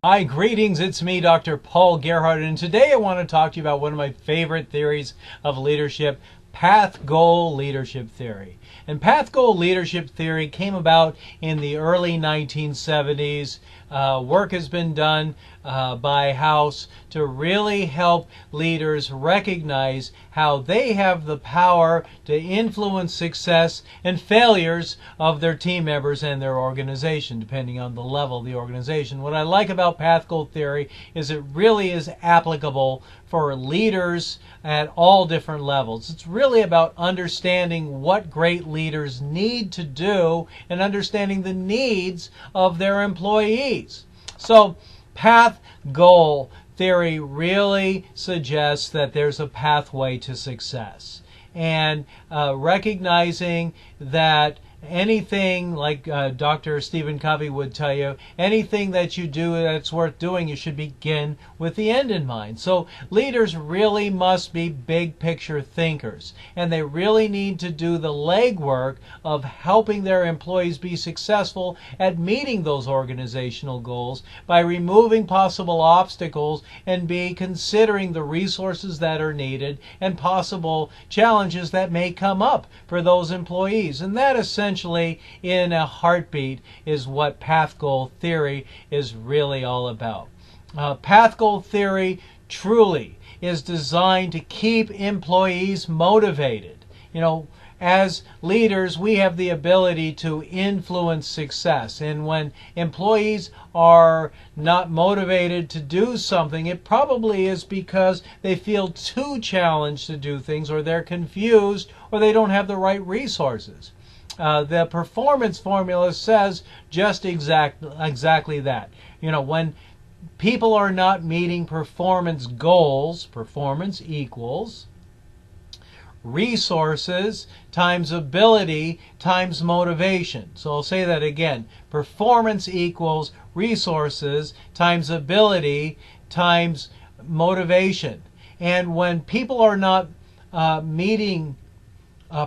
Hi, greetings. It's me, Dr. Paul Gerhardt, and today I want to talk to you about one of my favorite theories of leadership, path goal leadership theory. And path goal leadership theory came about in the early 1970s. Work has been done by House to really help leaders recognize how they have the power to influence success and failures of their team members and their organization, depending on the level of the organization. What I like about path goal theory is it really is applicable for leaders at all different levels. It's really about understanding what great leaders need to do and understanding the needs of their employees. So path goal theory really suggests that there's a pathway to success, and recognizing that anything, like Dr. Stephen Covey would tell you, anything that you do that's worth doing, you should begin with the end in mind. So leaders really must be big picture thinkers, and they really need to do the legwork of helping their employees be successful at meeting those organizational goals by removing possible obstacles and be considering the resources that are needed and possible challenges that may come up for those employees. And that essentially in a heartbeat is what path goal theory is really all about. Path goal theory truly is designed to keep employees motivated. As leaders, we have the ability to influence success. And when employees are not motivated to do something, it probably is because they feel too challenged to do things, or they're confused, or they don't have the right resources. The performance formula says just exactly that. When people are not meeting performance goals, performance equals resources times ability times motivation. So I'll say that again. Performance equals resources times ability times motivation. And when people are not meeting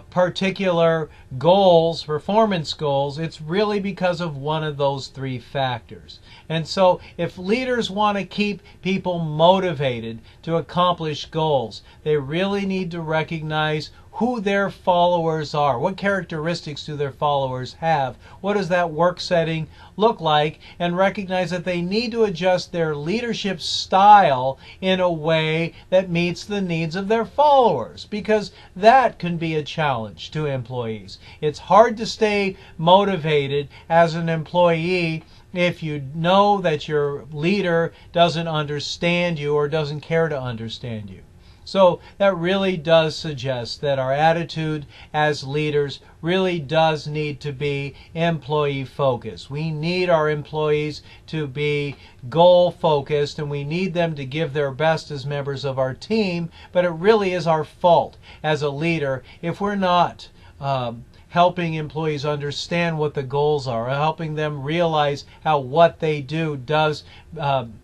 particular goals, performance goals, it's really because of one of those three factors. And so if leaders want to keep people motivated to accomplish goals, they really need to recognize who their followers are. What characteristics do their followers have? What does that work setting look like? And recognize that they need to adjust their leadership style in a way that meets the needs of their followers, because that can be a challenge to employees. It's hard to stay motivated as an employee if you know that your leader doesn't understand you or doesn't care to understand you. So that really does suggest that our attitude as leaders really does need to be employee focused. We need our employees to be goal focused, and we need them to give their best as members of our team, but it really is our fault as a leader if we're not helping employees understand what the goals are, helping them realize how what they do does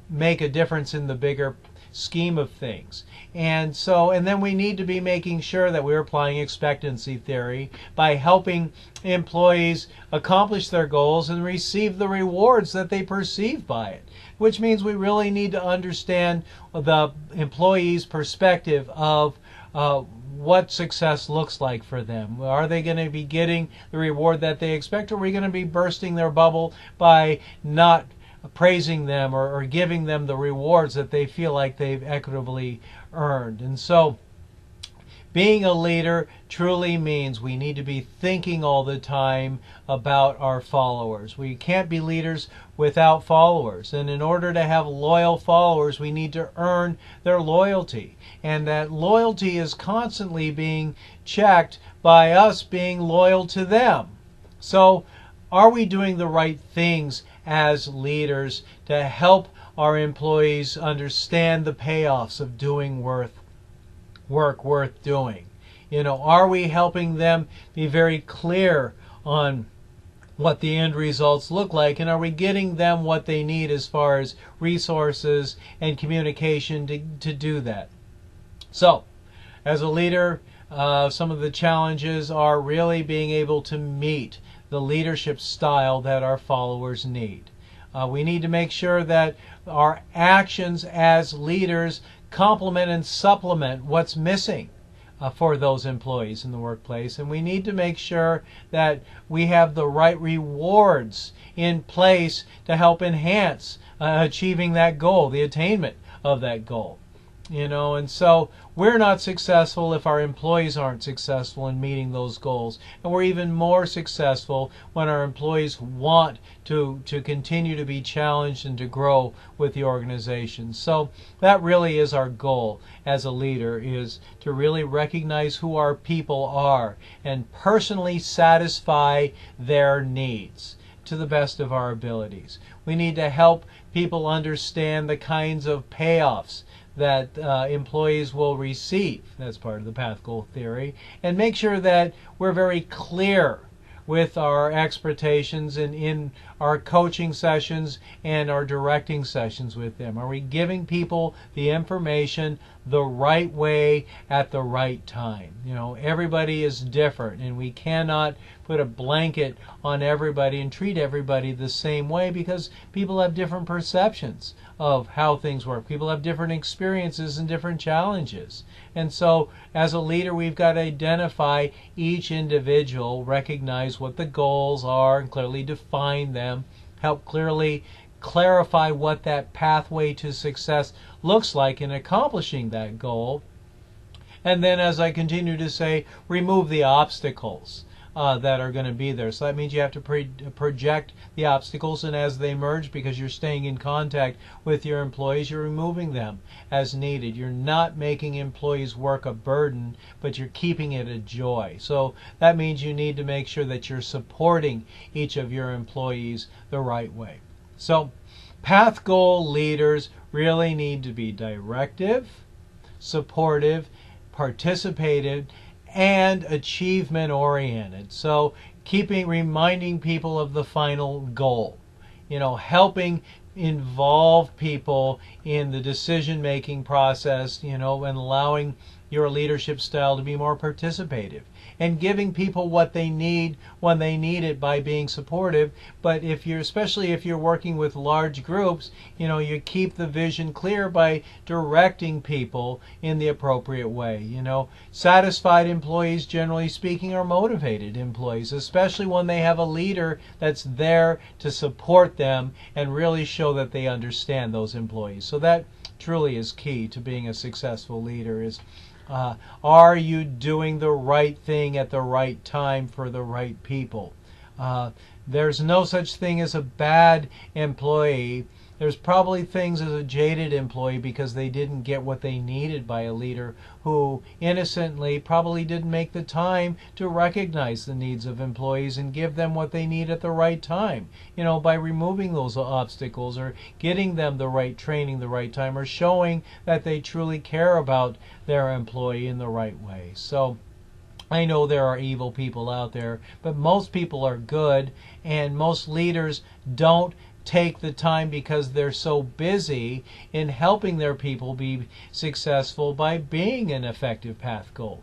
make a difference in the bigger scheme of things. And then we need to be making sure that we're applying expectancy theory by helping employees accomplish their goals and receive the rewards that they perceive by it, which means we really need to understand the employee's perspective of what success looks like for them. Are they going to be getting the reward that they expect, or are we going to be bursting their bubble by not praising them or giving them the rewards that they feel like they've equitably earned? And so being a leader truly means we need to be thinking all the time about our followers. We can't be leaders without followers. And in order to have loyal followers, we need to earn their loyalty. And that loyalty is constantly being checked by us being loyal to them. So are we doing the right things as leaders to help our employees understand the payoffs of doing work worth doing? Are we helping them be very clear on what the end results look like, and are we getting them what they need as far as resources and communication to do that? So as a leader, some of the challenges are really being able to meet the leadership style that our followers need. We need to make sure that our actions as leaders complement and supplement what's missing for those employees in the workplace. And we need to make sure that we have the right rewards in place to help enhance achieving that goal, the attainment of that goal. And so we're not successful if our employees aren't successful in meeting those goals. And we're even more successful when our employees want to continue to be challenged and to grow with the organization. So that really is our goal as a leader, is to really recognize who our people are and personally satisfy their needs to the best of our abilities. We need to help people understand the kinds of payoffs that employees will receive. That's part of the path goal theory. And make sure that we're very clear with our expectations and in our coaching sessions and our directing sessions with them. Are we giving people the information the right way at the right time? Everybody is different, and we cannot put a blanket on everybody and treat everybody the same way, because people have different perceptions of how things work. People have different experiences and different challenges. And so as a leader, we've got to identify each individual, recognize what the goals are and clearly define them, help clearly clarify what that pathway to success looks like in accomplishing that goal. And then, as I continue to say, remove the obstacles that are going to be there. So that means you have to project the obstacles, and as they emerge, because you're staying in contact with your employees, you're removing them as needed. You're not making employees' work a burden, but you're keeping it a joy. So that means you need to make sure that you're supporting each of your employees the right way. So path goal leaders really need to be directive, supportive, participative, and achievement oriented. So reminding people of the final goal, helping involve people in the decision making process, and allowing your leadership style to be more participative, and giving people what they need when they need it by being supportive. But especially if you're working with large groups, you keep the vision clear by directing people in the appropriate way. Satisfied employees, generally speaking, are motivated employees, especially when they have a leader that's there to support them and really show that they understand those employees. So that truly is key to being a successful leader, is are you doing the right thing at the right time for the right people? There's no such thing as a bad employee. There's probably things as a jaded employee because they didn't get what they needed by a leader who innocently probably didn't make the time to recognize the needs of employees and give them what they need at the right time, by removing those obstacles or getting them the right training the right time, or showing that they truly care about their employee in the right way. So I know there are evil people out there, but most people are good, and most leaders don't take the time because they're so busy in helping their people be successful by being an effective path goal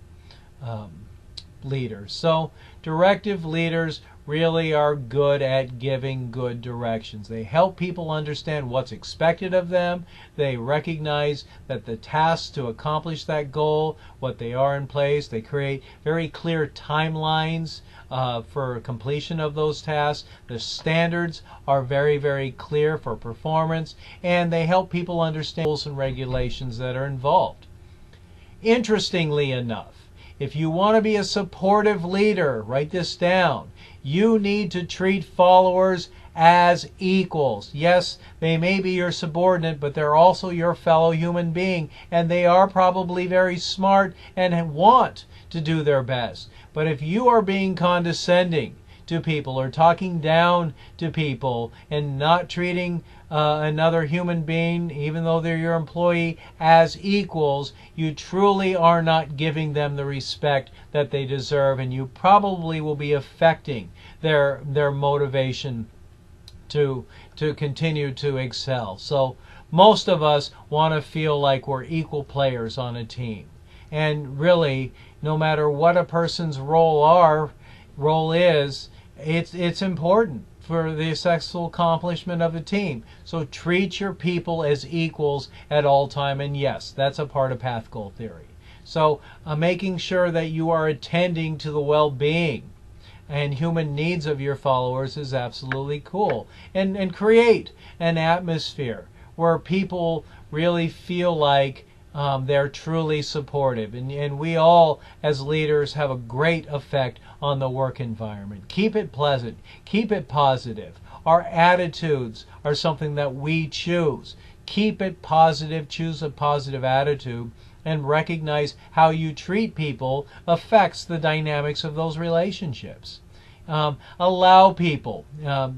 leader. So directive leaders really are good at giving good directions. They help people understand what's expected of them. They recognize that the tasks to accomplish that goal, what they are in place. They create very clear timelines for completion of those tasks. The standards are very, very clear for performance, and they help people understand rules and regulations that are involved. Interestingly enough, if you want to be a supportive leader, write this down. You need to treat followers as equals. Yes, they may be your subordinate, but they're also your fellow human being, and they are probably very smart and want to do their best. But if you are being condescending to people or talking down to people and not treating another human being, even though they're your employee, as equals, you truly are not giving them the respect that they deserve, and you probably will be affecting their motivation to continue to excel. So most of us want to feel like we're equal players on a team. And really, no matter what a person's role is, it's important for the successful accomplishment of the team. So treat your people as equals at all time, and yes, that's a part of path goal theory. So making sure that you are attending to the well-being and human needs of your followers is absolutely cool. And create an atmosphere where people really feel like they're truly supportive. And we all, as leaders, have a great effect on the work environment. Keep it pleasant. Keep it positive. Our attitudes are something that we choose. Keep it positive. Choose a positive attitude. And recognize how you treat people affects the dynamics of those relationships. Allow people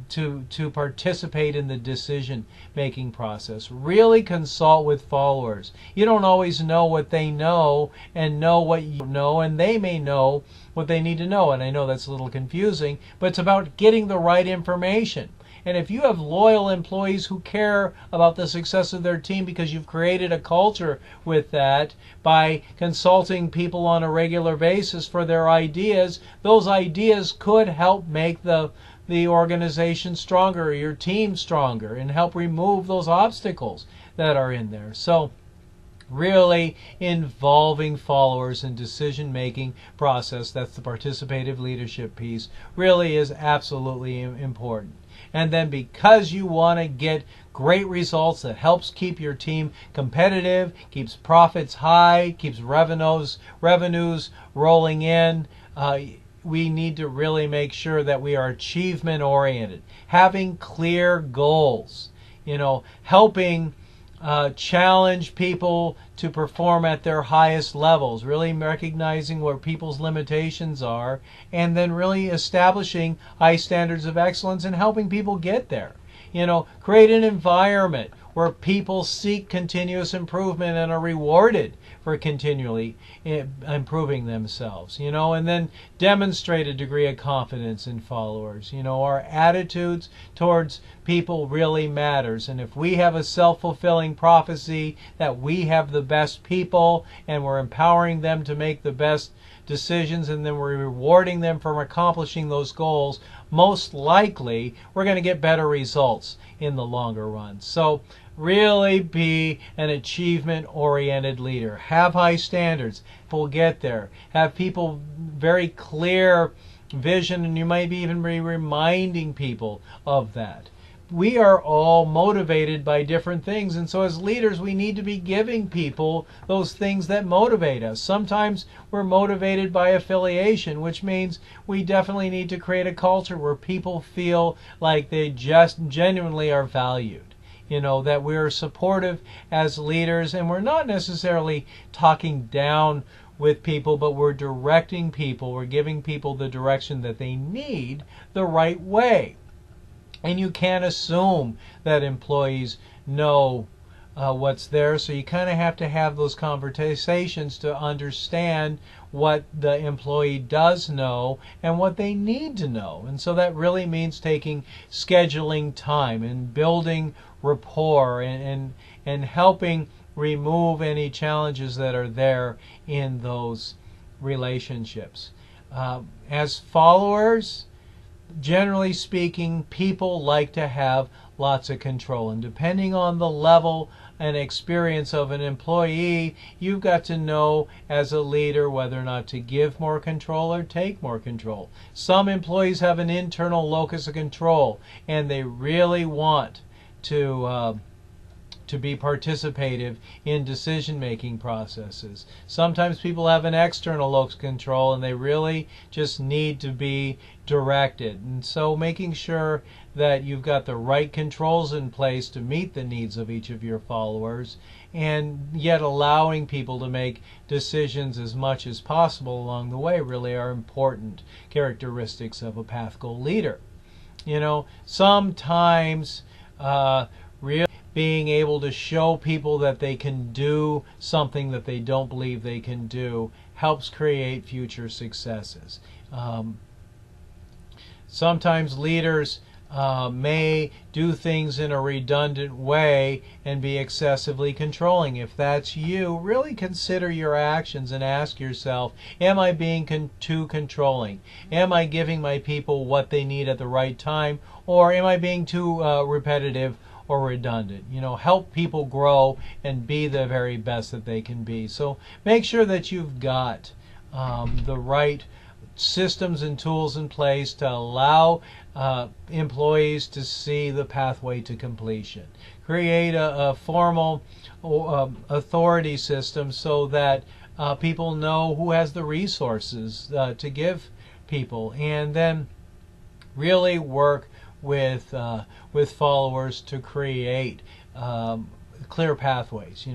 to participate in the decision-making process. Really consult with followers. You don't always know what they know and know what you know, and they may know what they need to know. And I know that's a little confusing, but it's about getting the right information. And if you have loyal employees who care about the success of their team because you've created a culture with that by consulting people on a regular basis for their ideas, those ideas could help make the organization stronger, or your team stronger, and help remove those obstacles that are in there. So really involving followers in decision-making process, that's the participative leadership piece, really is absolutely important. And then because you want to get great results that helps keep your team competitive, keeps profits high, keeps revenues rolling in, we need to really make sure that we are achievement oriented, having clear goals, helping challenge people to perform at their highest levels, really recognizing where people's limitations are, and then really establishing high standards of excellence and helping people get there. Create an environment where people seek continuous improvement and are rewarded for continually improving themselves, and then demonstrate a degree of confidence in followers. Our attitudes towards people really matters. And if we have a self-fulfilling prophecy that we have the best people and we're empowering them to make the best decisions, and then we're rewarding them for accomplishing those goals, most likely we're going to get better results in the longer run. So really be an achievement-oriented leader. Have high standards. We'll get there. Have people very clear vision, and you might even be reminding people of that. We are all motivated by different things, and so as leaders we need to be giving people those things that motivate us. Sometimes we're motivated by affiliation, which means we definitely need to create a culture where people feel like they just genuinely are valued. That we're supportive as leaders, and we're not necessarily talking down with people, but we're directing people, we're giving people the direction that they need the right way. And you can't assume that employees know what's there, so you kind of have to have those conversations to understand what the employee does know and what they need to know. And so that really means scheduling time and building rapport and helping remove any challenges that are there in those relationships. As followers, generally speaking, people like to have lots of control, and depending on the level and experience of an employee, you've got to know as a leader whether or not to give more control or take more control. Some employees have an internal locus of control, and they really want to be participative in decision-making processes. Sometimes people have an external locus of control, and they really just need to be directed. And so making sure that you've got the right controls in place to meet the needs of each of your followers, and yet allowing people to make decisions as much as possible along the way really are important characteristics of a path goal leader. Sometimes really being able to show people that they can do something that they don't believe they can do helps create future successes. Sometimes leaders may do things in a redundant way and be excessively controlling. If that's you, really consider your actions and ask yourself, am I being too controlling? Am I giving my people what they need at the right time? Or am I being too repetitive or redundant? Help people grow and be the very best that they can be. So make sure that you've got the right systems and tools in place to allow employees to see the pathway to completion. Create a formal authority system so that people know who has the resources to give people, and then really work with followers to create clear pathways,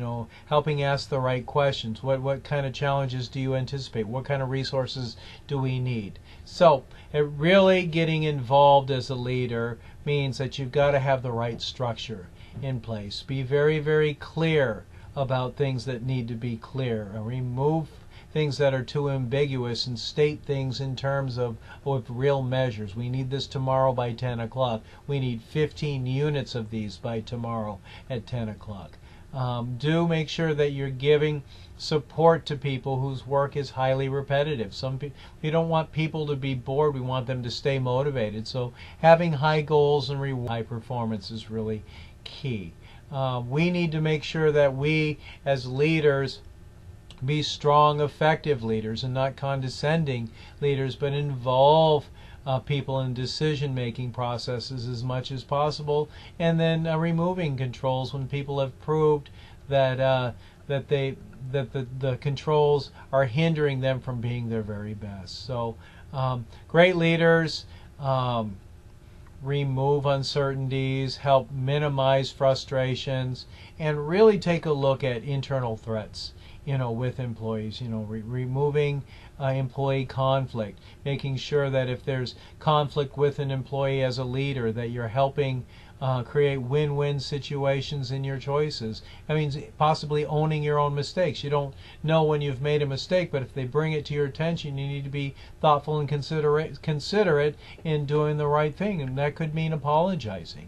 helping ask the right questions. What kind of challenges do you anticipate? What kind of resources do we need? So really getting involved as a leader means that you've got to have the right structure in place. Be very, very clear about things that need to be clear. Remove things that are too ambiguous and state things in terms of real measures. We need this tomorrow by 10 o'clock. We need 15 units of these by tomorrow at 10 o'clock. Do make sure that you're giving support to people whose work is highly repetitive. We don't want people to be bored. We want them to stay motivated. So having high goals and high performance is really key. We need to make sure that we as leaders be strong, effective leaders and not condescending leaders, but involve people in decision-making processes as much as possible, and then removing controls when people have proved that the controls are hindering them from being their very best. So great leaders remove uncertainties, help minimize frustrations, and really take a look at internal threats with employees, removing employee conflict, making sure that if there's conflict with an employee as a leader, that you're helping create win-win situations in your choices. I mean, possibly owning your own mistakes. You don't know when you've made a mistake, but if they bring it to your attention, you need to be thoughtful and considerate in doing the right thing. And that could mean apologizing.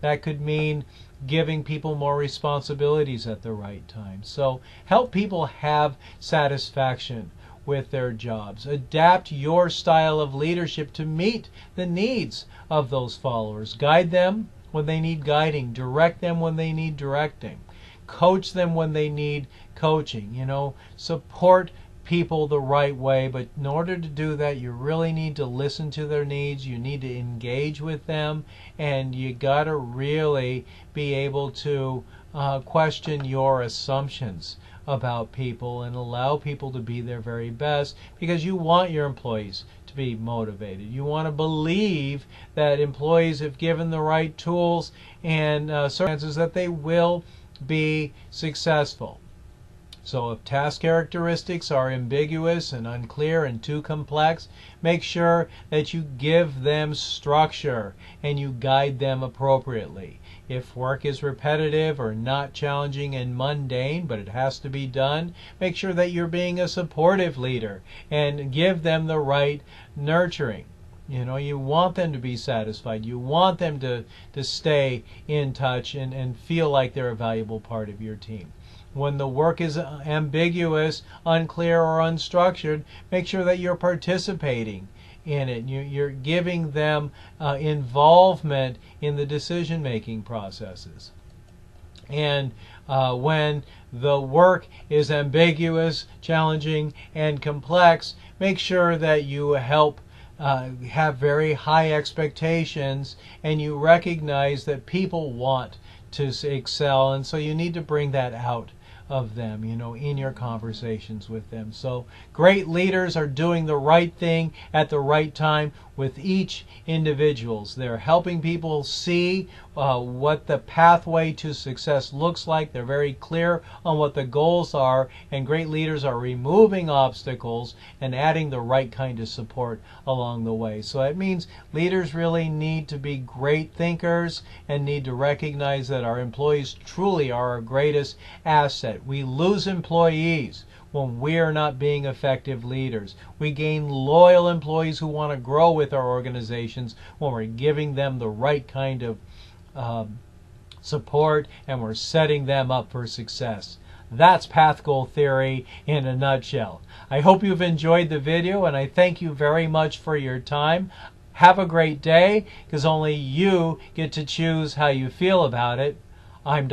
That could mean giving people more responsibilities at the right time. So help people have satisfaction with their jobs. Adapt your style of leadership to meet the needs of those followers. Guide them when they need guiding. Direct them when they need directing. Coach them when they need coaching. Support people the right way, but in order to do that, you really need to listen to their needs. You need to engage with them, and you got to really be able to question your assumptions about people and allow people to be their very best, because you want your employees to be motivated. You want to believe that employees, if given the right tools and circumstances, that they will be successful. So if task characteristics are ambiguous and unclear and too complex, make sure that you give them structure and you guide them appropriately. If work is repetitive or not challenging and mundane, but it has to be done, make sure that you're being a supportive leader and give them the right nurturing. You want them to be satisfied. You want them to stay in touch and feel like they're a valuable part of your team. When the work is ambiguous, unclear, or unstructured, make sure that you're participating in it. You're giving them involvement in the decision-making processes. And when the work is ambiguous, challenging, and complex, make sure that you help have very high expectations, and you recognize that people want to excel, and so you need to bring that out of them, in your conversations with them. So great leaders are doing the right thing at the right time with each individuals. They're helping people see what the pathway to success looks like. They're very clear on what the goals are, and great leaders are removing obstacles and adding the right kind of support along the way. So that means leaders really need to be great thinkers and need to recognize that our employees truly are our greatest asset. We lose employees when we're not being effective leaders. We gain loyal employees who want to grow with our organizations when we're giving them the right kind of support and we're setting them up for success. That's path goal theory in a nutshell. I hope you've enjoyed the video, and I thank you very much for your time. Have a great day, because only you get to choose how you feel about it. I'm